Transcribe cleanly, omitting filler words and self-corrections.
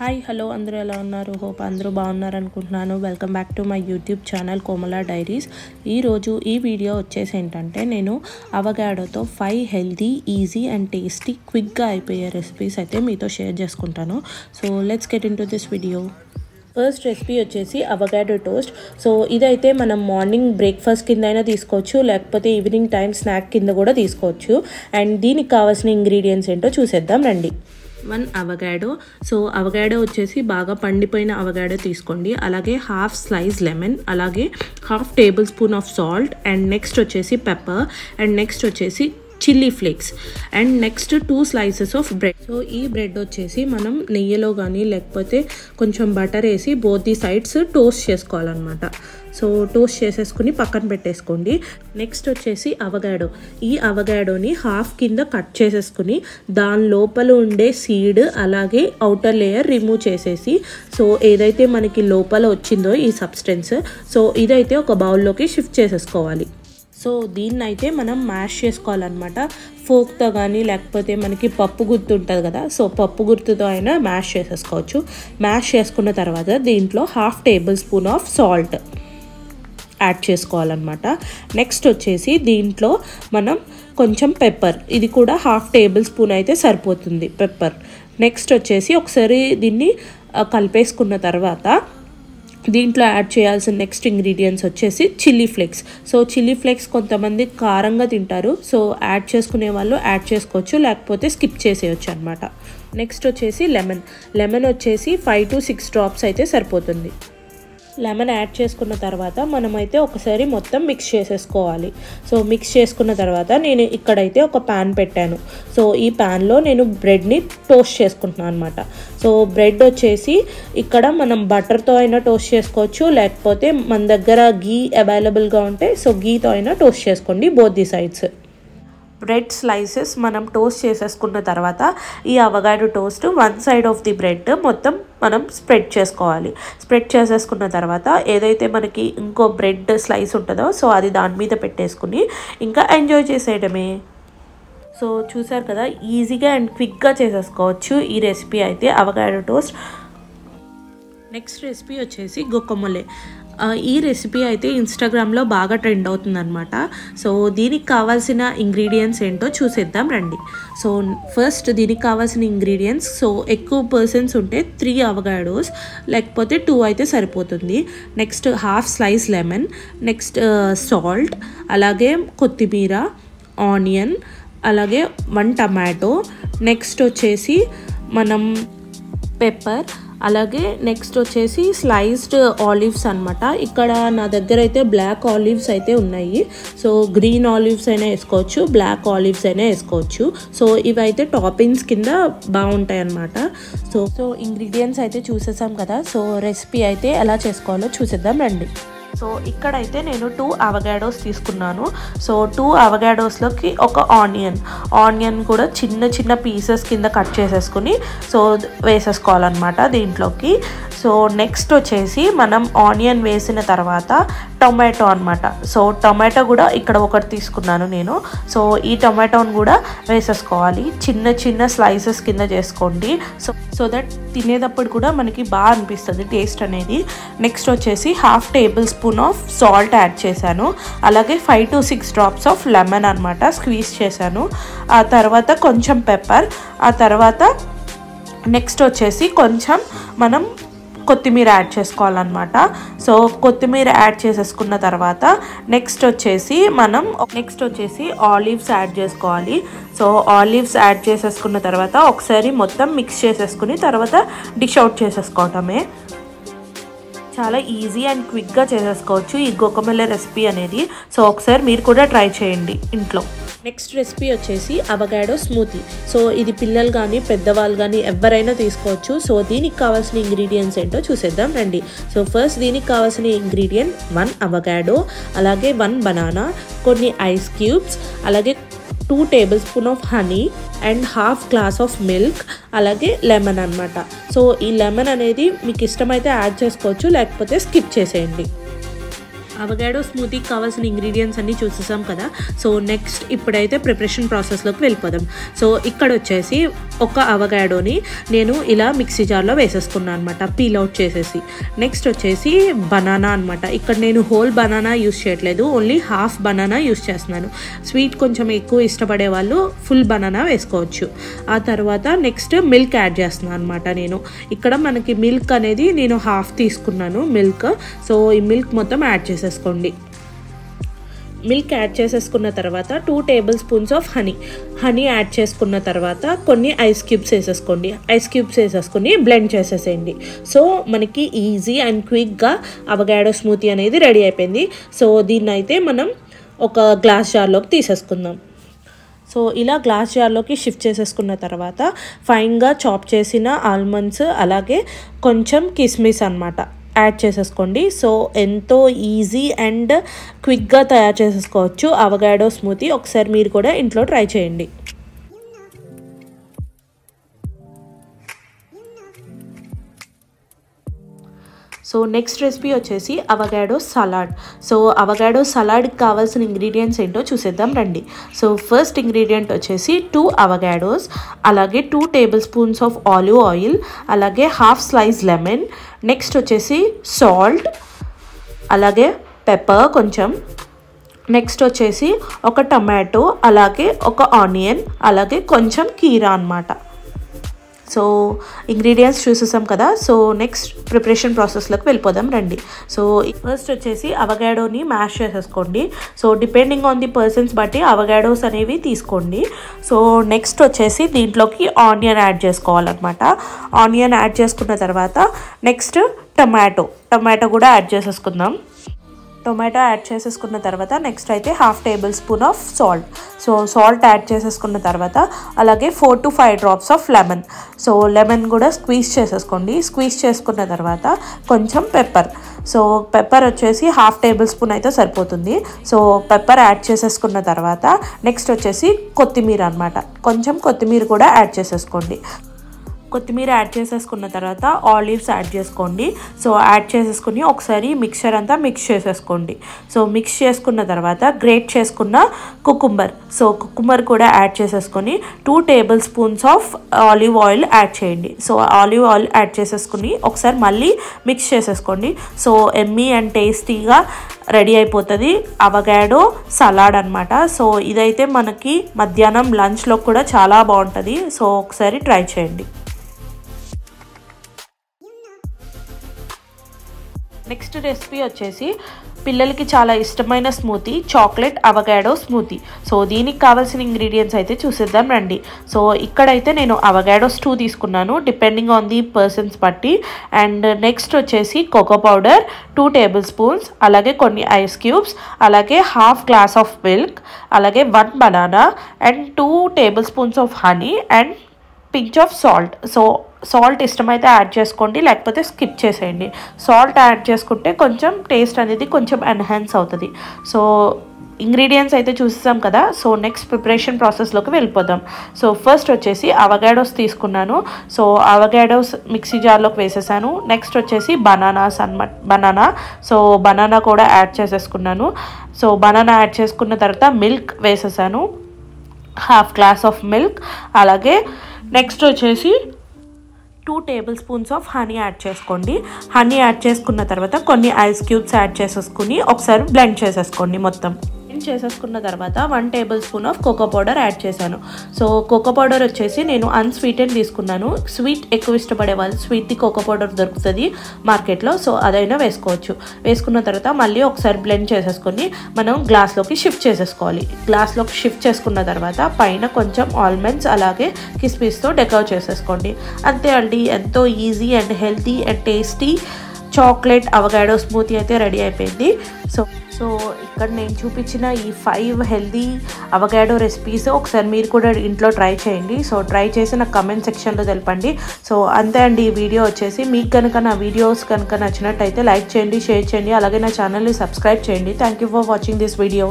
Hi hello అందరూ ఎలా ఉన్నారు? హోప్ అందరూ బాగున్నారు అనుకుంటున్నాను. Welcome back to my YouTube channel Komala diaries. ఈరోజు ఈ వీడియో వచ్చేసి ఏంటంటే నేను అవగాడోతో 5 హెల్తీ ఈజీ అండ్ టేస్టీ క్విక్గా అయిపోయే రెసిపీస్ అయితే మీతో షేర్ చేసుకుంటాను. So let's get in to this video. First recipe వచ్చేసి అవగాడో టోస్ట్. సో ఇదైతే మనం మార్నింగ్ బ్రేక్ఫాస్ట్ కింద అయినా తీసుకోవచ్చు, లేకపోతే ఈవినింగ్ టైం స్నాక్ కింద కూడా తీసుకోవచ్చు. అండ్ దీనికి కావాల్సిన ఇంగ్రీడియంట్స్ ఏంటో చూసేద్దాం రండి. 1 అవగాడో. సో అవగాడో వచ్చేసి బాగా పండిపోయిన అవగాడో తీసుకోండి. అలాగే హాఫ్ స్లైస్ లెమన్, అలాగే half table spoon of salt, and next వచ్చేసి పెప్పర్, అండ్ నెక్స్ట్ వచ్చేసి chilli flakes, and next 2 slices of bread. So ఈ బ్రెడ్ వచ్చేసి మనం నెయ్యిలో కానీ లేకపోతే కొంచెం బటర్ వేసి బోత్ ది సైడ్స్ టోస్ట్ చేసుకోవాలన్నమాట. సో టోస్ట్ చేసేసుకుని పక్కన పెట్టేసుకోండి. నెక్స్ట్ వచ్చేసి అవగాడో. ఈ అవగాడోని హాఫ్ కింద కట్ చేసేసుకుని దాని లోపల ఉండే సీడ్ అలాగే అవుటర్ లేయర్ రిమూవ్ చేసేసి, సో ఏదైతే మనకి లోపల వచ్చిందో ఈ సబ్స్టెన్స్, సో ఇదైతే ఒక బౌల్లోకి షిఫ్ట్ చేసేసుకోవాలి. సో దీన్ని అయితే మనం మ్యాష్ చేసుకోవాలన్నమాట. ఫోక్తో కానీ లేకపోతే మనకి పప్పు గుర్తు ఉంటుంది కదా, సో పప్పు గుర్తుతో అయినా మ్యాష్ చేసేసుకోవచ్చు. మ్యాష్ చేసుకున్న తర్వాత దీంట్లో half table spoon of salt add చేసుకోవాలన్నమాట. నెక్స్ట్ వచ్చేసి దీంట్లో మనం కొంచెం పెప్పర్, ఇది కూడా హాఫ్ టేబుల్ స్పూన్ అయితే సరిపోతుంది పెప్పర్. నెక్స్ట్ వచ్చేసి ఒకసారి దీన్ని కలిపేసుకున్న తర్వాత దీంట్లో యాడ్ చేయాల్సిన నెక్స్ట్ ఇంగ్రీడియంట్స్ వచ్చేసి chilli flakes. So chilli flakes కొంతమంది కారంగా తింటారు, సో యాడ్ చేసుకునే వాళ్ళు యాడ్ చేసుకోవచ్చు, లేకపోతే స్కిప్ చేసేయచ్చు అనమాట. నెక్స్ట్ వచ్చేసి లెమన్ వచ్చేసి 5 to 6 డ్రాప్స్ అయితే సరిపోతుంది. లెమన్ యాడ్ చేసుకున్న తర్వాత మనమైతే ఒకసారి మొత్తం మిక్స్ చేసేసుకోవాలి. సో మిక్స్ చేసుకున్న తర్వాత నేను ఇక్కడైతే ఒక ప్యాన్ పెట్టాను. సో ఈ ప్యాన్లో నేను బ్రెడ్ని టోస్ట్ చేసుకుంటున్నాను అనమాట. సో బ్రెడ్ వచ్చేసి ఇక్కడ మనం బటర్తో అయినా టోస్ట్ చేసుకోవచ్చు, లేకపోతే మన దగ్గర గీ అవైలబుల్గా ఉంటే సో గీతో అయినా టోస్ట్ చేసుకోండి both the sides. Bread slices మనం టోస్ట్ చేసేసుకున్న తర్వాత ఈ అవగాడో toast 1 side of the bread మొత్తం మనం స్ప్రెడ్ చేసుకోవాలి. స్ప్రెడ్ చేసేసుకున్న తర్వాత ఏదైతే మనకి ఇంకో బ్రెడ్ స్లైస్ ఉంటుందో సో అది దాని మీద పెట్టేసుకుని ఇంకా ఎంజాయ్ చేసేయడమే. సో చూసారు కదా, ఈజీగా అండ్ క్విక్గా చేసేసుకోవచ్చు ఈ రెసిపీ అయితే అవగాడో టోస్ట్. నెక్స్ట్ రెసిపీ వచ్చేసి గుకమొలే. ఈ రెసిపీ అయితే ఇన్స్టాగ్రామ్లో బాగా ట్రెండ్ అవుతుందన్నమాట. సో దీనికి కావాల్సిన ఇంగ్రీడియంట్స్ ఏంటో చూసేద్దాం రండి. సో ఫస్ట్ దీనికి కావాల్సిన ఇంగ్రీడియంట్స్, సో ఎక్కువ పర్సన్స్ ఉంటే 3 అవగాడోస్, లేకపోతే 2 అయితే సరిపోతుంది. Next half slice lemon, next salt, అలాగే కొత్తిమీర, ఆనియన్, అలాగే 1 టమాటో, నెక్స్ట్ వచ్చేసి మనం పెప్పర్, అలాగే నెక్స్ట్ వచ్చేసి స్లైస్డ్ ఆలివ్స్ అనమాట. ఇక్కడ నా దగ్గర అయితే బ్లాక్ ఆలివ్స్ అయితే ఉన్నాయి. సో గ్రీన్ ఆలివ్స్ అయినా వేసుకోవచ్చు, బ్లాక్ ఆలివ్స్ అయినా వేసుకోవచ్చు. సో ఇవైతే టాపింగ్స్ కింద బాగుంటాయి అన్నమాట. సో ఇంగ్రీడియంట్స్ అయితే చూసేసాం కదా. సో రెసిపీ అయితే ఎలా చేసుకోవాలో చూసేద్దాం రండి. సో ఇక్కడైతే నేను 2 అవగాడోస్ తీసుకున్నాను. సో 2 అవగాడోస్లోకి ఒక ఆనియన్ కూడా చిన్న చిన్న పీసెస్ కింద కట్ చేసేసుకుని సో వేసేసుకోవాలన్నమాట దీంట్లోకి. సో నెక్స్ట్ వచ్చేసి మనం ఆనియన్ వేసిన తర్వాత టొమాటో అనమాట. సో టొమాటో కూడా ఇక్కడ ఒకటి తీసుకున్నాను నేను. సో ఈ టొమాటోని కూడా వేసేసుకోవాలి, చిన్న చిన్న స్లైసెస్ కింద చేసుకోండి. సో దట్ తినేటప్పుడు కూడా మనకి బాగా అనిపిస్తుంది టేస్ట్ అనేది. నెక్స్ట్ వచ్చేసి half table spoon of salt add చేశాను, అలాగే 5 to 6 డ్రాప్స్ ఆఫ్ లెమన్ అనమాట స్క్వీజ్ చేశాను. ఆ తర్వాత కొంచెం పెప్పర్, ఆ తర్వాత నెక్స్ట్ వచ్చేసి కొంచెం మనం కొత్తిమీర యాడ్ చేసుకోవాలన్నమాట. సో కొత్తిమీర యాడ్ చేసేసుకున్న తర్వాత నెక్స్ట్ వచ్చేసి ఆలివ్స్ యాడ్ చేసుకోవాలి. సో ఆలివ్స్ యాడ్ చేసేసుకున్న తర్వాత ఒకసారి మొత్తం మిక్స్ చేసేసుకుని తర్వాత డిష్ అవుట్ చేసేసుకోవటమే. చాలా ఈజీ అండ్ క్విక్గా చేసేసుకోవచ్చు ఈ గుకమొలే రెసిపీ అనేది. సో ఒకసారి మీరు కూడా ట్రై చేయండి ఇంట్లో. నెక్స్ట్ రెసిపీ వచ్చేసి అవగాడో స్మూతీ. సో ఇది పిల్లలు కానీ పెద్దవాళ్ళు కానీ ఎవరైనా తీసుకోవచ్చు. సో దీనికి కావాల్సిన ఇంగ్రీడియంట్స్ ఏంటో చూసేద్దాం రండి. సో ఫస్ట్ దీనికి కావాల్సిన ఇంగ్రీడియంట్ 1 అవగాడో, అలాగే 1 బనానా, కొన్ని ఐస్ క్యూబ్స్, అలాగే 2 table spoon of honey and half glass of milk, అలాగే లెమన్ అనమాట. సో ఈ లెమన్ అనేది మీకు ఇష్టమైతే యాడ్ చేసుకోవచ్చు, లేకపోతే స్కిప్ చేసేయండి. అవగాడో స్మూతీకి కావాల్సిన ఇంగ్రీడియంట్స్ అన్నీ చూసేసాం కదా. సో నెక్స్ట్ ఇప్పుడైతే ప్రిపరేషన్ ప్రాసెస్లోకి వెళ్ళిపోదాం. సో ఇక్కడ వచ్చేసి ఒక అవగాడోని నేను ఇలా మిక్సీ జార్లో వేసేసుకున్నాను అనమాట, పీల్ అవుట్ చేసేసి. నెక్స్ట్ వచ్చేసి బనానా అనమాట. ఇక్కడ నేను హోల్ బనానా యూస్ చేయట్లేదు, ఓన్లీ హాఫ్ బనానా యూస్ చేస్తున్నాను. స్వీట్ కొంచెం ఎక్కువ ఇష్టపడే వాళ్ళు ఫుల్ బనానా వేసుకోవచ్చు. ఆ తర్వాత నెక్స్ట్ మిల్క్ యాడ్ చేస్తున్నాను అనమాట. నేను ఇక్కడ మనకి మిల్క్ అనేది నేను హాఫ్ తీసుకున్నాను మిల్క్. సో ఈ మిల్క్ మొత్తం యాడ్ చేసేసుకోండి. మిల్క్ యాడ్ చేసేసుకున్న తర్వాత 2 table spoons of honey add చేసుకున్న తర్వాత కొన్ని ఐస్ క్యూబ్స్ వేసేసుకోండి. ఐస్ క్యూబ్స్ వేసేసుకొని బ్లెండ్ చేసేసేయండి. సో మనకి ఈజీ అండ్ క్విక్గా అవగాడో స్మూతీ అనేది రెడీ అయిపోయింది. సో దీన్ని అయితే మనం ఒక గ్లాస్ జార్లోకి తీసేసుకుందాం. సో ఇలా గ్లాస్ జార్లోకి షిఫ్ట్ చేసేసుకున్న తర్వాత ఫైన్గా చాప్ చేసిన ఆల్మండ్స్ అలాగే కొంచెం కిస్మిస్ అనమాట యాడ్ చేసేసుకోండి. సో ఎంతో ఈజీ అండ్ క్విక్గా తయారు చేసేసుకోవచ్చు అవగాడో స్మూతీ. ఒకసారి మీరు కూడా ఇంట్లో ట్రై చేయండి. సో నెక్స్ట్ రెసిపీ వచ్చేసి అవగాడో సలాడ్. సో అవగాడో సలాడ్కి కావాల్సిన ఇంగ్రీడియంట్స్ ఏంటో చూసేద్దాం రండి. సో ఫస్ట్ ఇంగ్రీడియంట్ వచ్చేసి 2 అవగాడోస్, అలాగే 2 table spoons of olive oil, అలాగే హాఫ్ స్లైస్ లెమన్. నెక్స్ట్ వచ్చేసి సాల్ట్, అలాగే పెప్పర్ కొంచెం. నెక్స్ట్ వచ్చేసి ఒక టమాటో, అలాగే ఒక ఆనియన్, అలాగే కొంచెం కీరా అన్నమాట. సో ఇంగ్రీడియంట్స్ చూసేసాం కదా. సో నెక్స్ట్ ప్రిపరేషన్ ప్రాసెస్లోకి వెళ్ళిపోదాం రండి. సో ఫస్ట్ వచ్చేసి అవగాడోని మ్యాష్ చేసేసుకోండి. So depending on the persons బట్టి అవగాడోస్ అనేవి తీసుకోండి. సో నెక్స్ట్ వచ్చేసి దీంట్లోకి ఆనియన్ యాడ్ చేసుకోవాలన్నమాట. ఆనియన్ యాడ్ చేసుకున్న తర్వాత నెక్స్ట్ టమాటో కూడా యాడ్ చేసేసుకుందాం. టొమాటో యాడ్ చేసేసుకున్న తర్వాత నెక్స్ట్ అయితే half table spoon of salt. So salt add చేసేసుకున్న తర్వాత అలాగే 4 to 5 drops of lemon. So lemon కూడా స్క్వీజ్ చేసేసుకోండి. స్క్వీజ్ చేసుకున్న తర్వాత కొంచెం పెప్పర్. సో పెప్పర్ వచ్చేసి హాఫ్ టేబుల్ స్పూన్ అయితే సరిపోతుంది. సో పెప్పర్ యాడ్ చేసేసుకున్న తర్వాత నెక్స్ట్ వచ్చేసి కొత్తిమీర అనమాట. కొంచెం కొత్తిమీర కూడా యాడ్ చేసేసుకోండి. కొత్తిమీర యాడ్ చేసేసుకున్న తర్వాత ఆలివ్స్ యాడ్ చేసుకోండి. సో యాడ్ చేసేసుకుని ఒకసారి మిక్చర్ అంతా మిక్స్ చేసేసుకోండి. సో మిక్స్ చేసుకున్న తర్వాత గ్రేట్ చేసుకున్న కుకుంబర్. సో కుకుంబర్ కూడా యాడ్ చేసేసుకొని 2 table spoons of olive oil add చేయండి. సో ఆలివ్ ఆయిల్ యాడ్ చేసేసుకుని ఒకసారి మళ్ళీ మిక్స్ చేసేసుకోండి. సో ఎమ్మీ అండ్ టేస్టీగా రెడీ అయిపోతుంది అవగాడో సలాడ్ అనమాట. సో ఇదైతే మనకి మధ్యాహ్నం లంచ్లో కూడా చాలా బాగుంటుంది. సో ఒకసారి ట్రై చేయండి. నెక్స్ట్ రెసిపీ వచ్చేసి పిల్లలకి చాలా ఇష్టమైన స్మూతీ, చాక్లెట్ అవగాడో స్మూతీ. సో దీనికి కావాల్సిన ఇంగ్రీడియంట్స్ అయితే చూసేద్దాం రండి. సో ఇక్కడైతే నేను అవగాడోస్ 2 తీసుకున్నాను, డిపెండింగ్ ఆన్ ది పర్సన్స్ బట్టి. అండ్ నెక్స్ట్ వచ్చేసి కోకో పౌడర్ 2 టేబుల్ స్పూన్స్, అలాగే కొన్ని ఐస్ క్యూబ్స్, అలాగే హాఫ్ గ్లాస్ ఆఫ్ మిల్క్, అలాగే 1 banana and 2 table spoons of honey and pinch of salt. So salt ఇష్టమైతే యాడ్ చేసుకోండి, లేకపోతే స్కిప్ చేసేయండి. సాల్ట్ యాడ్ చేసుకుంటే కొంచెం టేస్ట్ అనేది కొంచెం ఎన్హాన్స్ అవుతుంది. సో ఇంగ్రీడియంట్స్ అయితే చూసాం కదా. సో నెక్స్ట్ ప్రిపరేషన్ ప్రాసెస్లోకి వెళ్ళిపోదాం. సో ఫస్ట్ వచ్చేసి అవగాడోస్ తీసుకున్నాను. సో అవగాడోస్ మిక్సీ జార్లోకి వేసేసాను. నెక్స్ట్ వచ్చేసి బనానా. సో బనానా కూడా యాడ్ చేసేసుకున్నాను. సో బనానా యాడ్ చేసుకున్న తర్వాత మిల్క్ వేసేసాను, హాఫ్ గ్లాస్ ఆఫ్ మిల్క్. అలాగే నెక్స్ట్ వచ్చేసి 2 table spoons of honey add చేసుకోండి. హనీ యాడ్ చేసుకున్న తర్వాత కొన్ని ఐస్ క్యూబ్స్ యాడ్ చేసేసుకుని ఒకసారి బ్లెండ్ చేసేసుకోండి. మొత్తం బ్లెండ్ చేసేసుకున్న తర్వాత 1 tablespoon of cocoa powder add చేశాను. సో కోకో పౌడర్ వచ్చేసి నేను అన్స్వీటెన్ తీసుకున్నాను. స్వీట్ ఎక్కువ ఇష్టపడే వాళ్ళు స్వీట్ది కోకో పౌడర్ దొరుకుతుంది మార్కెట్లో. సో అదైనా వేసుకోవచ్చు. వేసుకున్న తర్వాత మళ్ళీ ఒకసారి బ్లెండ్ చేసేసుకొని మనం గ్లాస్లోకి షిఫ్ట్ చేసేసుకోవాలి. గ్లాస్లోకి షిఫ్ట్ చేసుకున్న తర్వాత పైన కొంచెం ఆల్మండ్స్ అలాగే కిస్మిస్తో డెకరేట్ చేసేసుకోండి. అంతే అండి, ఎంతో easy and healthy and tasty chocolate అవగాడో smoothie అయితే రెడీ అయిపోయింది. సో ఇక్కడ నేను చూపించిన ఈ 5 హెల్దీ అవగాడో రెసిపీస్ ఒకసారి మీరు కూడా ఇంట్లో ట్రై చేయండి. సో ట్రై చేసి నాకు కమెంట్ సెక్షన్లో తెలపండి. సో అంతే అండి, ఈ వీడియో వచ్చేసి మీకు కనుక నా వీడియోస్ కనుక నచ్చినట్టయితే లైక్ చేయండి, షేర్ చేయండి, అలాగే నా ఛానల్ని సబ్స్క్రైబ్ చేయండి. Thank you for watching this video.